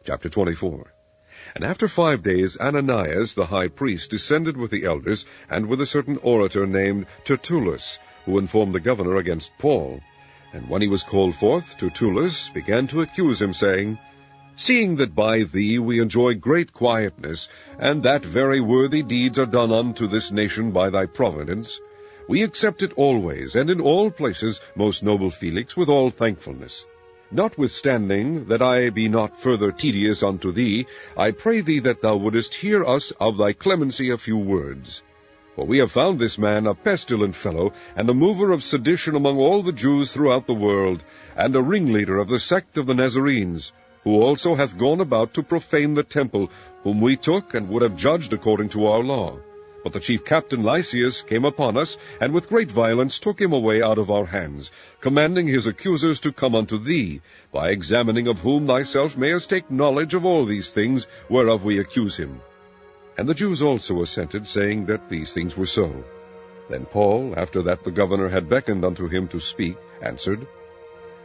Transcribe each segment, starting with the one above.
Chapter 24. And after 5 days Ananias the high priest descended with the elders, and with a certain orator named Tertullus, who informed the governor against Paul. And when he was called forth, Tertullus began to accuse him, saying, Seeing that by thee we enjoy great quietness, and that very worthy deeds are done unto this nation by thy providence, we accept it always, and in all places, most noble Felix, with all thankfulness. Notwithstanding that I be not further tedious unto thee, I pray thee that thou wouldest hear us of thy clemency a few words. For we have found this man a pestilent fellow, and a mover of sedition among all the Jews throughout the world, and a ringleader of the sect of the Nazarenes, who also hath gone about to profane the temple, whom we took and would have judged according to our law. But the chief captain Lysias came upon us, and with great violence took him away out of our hands, commanding his accusers to come unto thee, by examining of whom thyself mayest take knowledge of all these things whereof we accuse him. And the Jews also assented, saying that these things were so. Then Paul, after that the governor had beckoned unto him to speak, answered,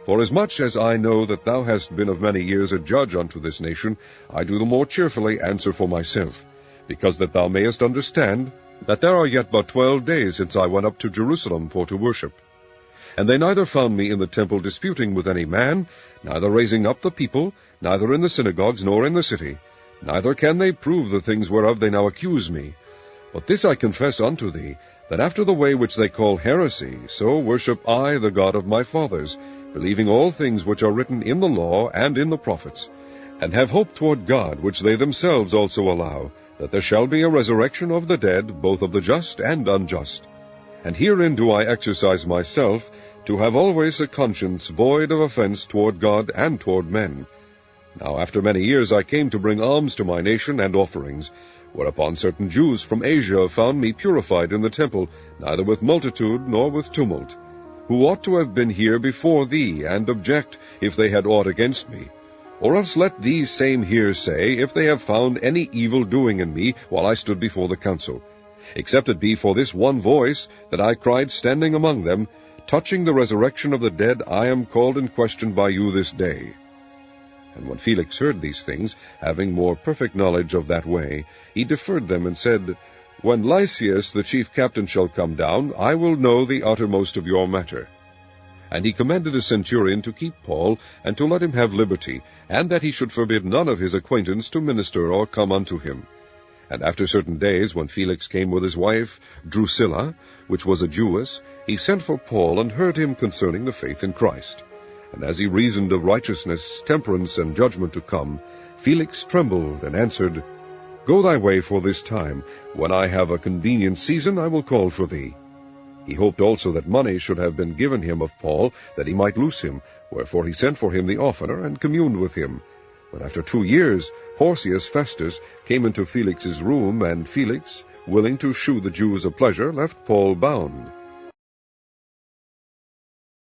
Forasmuch as I know that thou hast been of many years a judge unto this nation, I do the more cheerfully answer for myself, because that thou mayest understand that there are yet but 12 days since I went up to Jerusalem for to worship. And they neither found me in the temple disputing with any man, neither raising up the people, neither in the synagogues, nor in the city. Neither can they prove the things whereof they now accuse me. But this I confess unto thee, that after the way which they call heresy, so worship I the God of my fathers, believing all things which are written in the law and in the prophets, and have hope toward God, which they themselves also allow, that there shall be a resurrection of the dead, both of the just and unjust. And herein do I exercise myself, to have always a conscience void of offense toward God and toward men. Now after many years I came to bring alms to my nation and offerings, whereupon certain Jews from Asia found me purified in the temple, neither with multitude nor with tumult, who ought to have been here before thee, and object, if they had aught against me. Or else let these same here say, if they have found any evil doing in me while I stood before the council, except it be for this one voice, that I cried standing among them, touching the resurrection of the dead, I am called in question by you this day. And when Felix heard these things, having more perfect knowledge of that way, he deferred them, and said, When Lysias the chief captain shall come down, I will know the uttermost of your matter. And he commanded a centurion to keep Paul, and to let him have liberty, and that he should forbid none of his acquaintance to minister or come unto him. And after certain days, when Felix came with his wife Drusilla, which was a Jewess, he sent for Paul, and heard him concerning the faith in Christ. And as he reasoned of righteousness, temperance, and judgment to come, Felix trembled, and answered, Go thy way for this time. When I have a convenient season, I will call for thee. He hoped also that money should have been given him of Paul, that he might loose him, wherefore he sent for him the oftener, and communed with him. But after 2 years, Porcius Festus came into Felix's room, and Felix, willing to shew the Jews a pleasure, left Paul bound.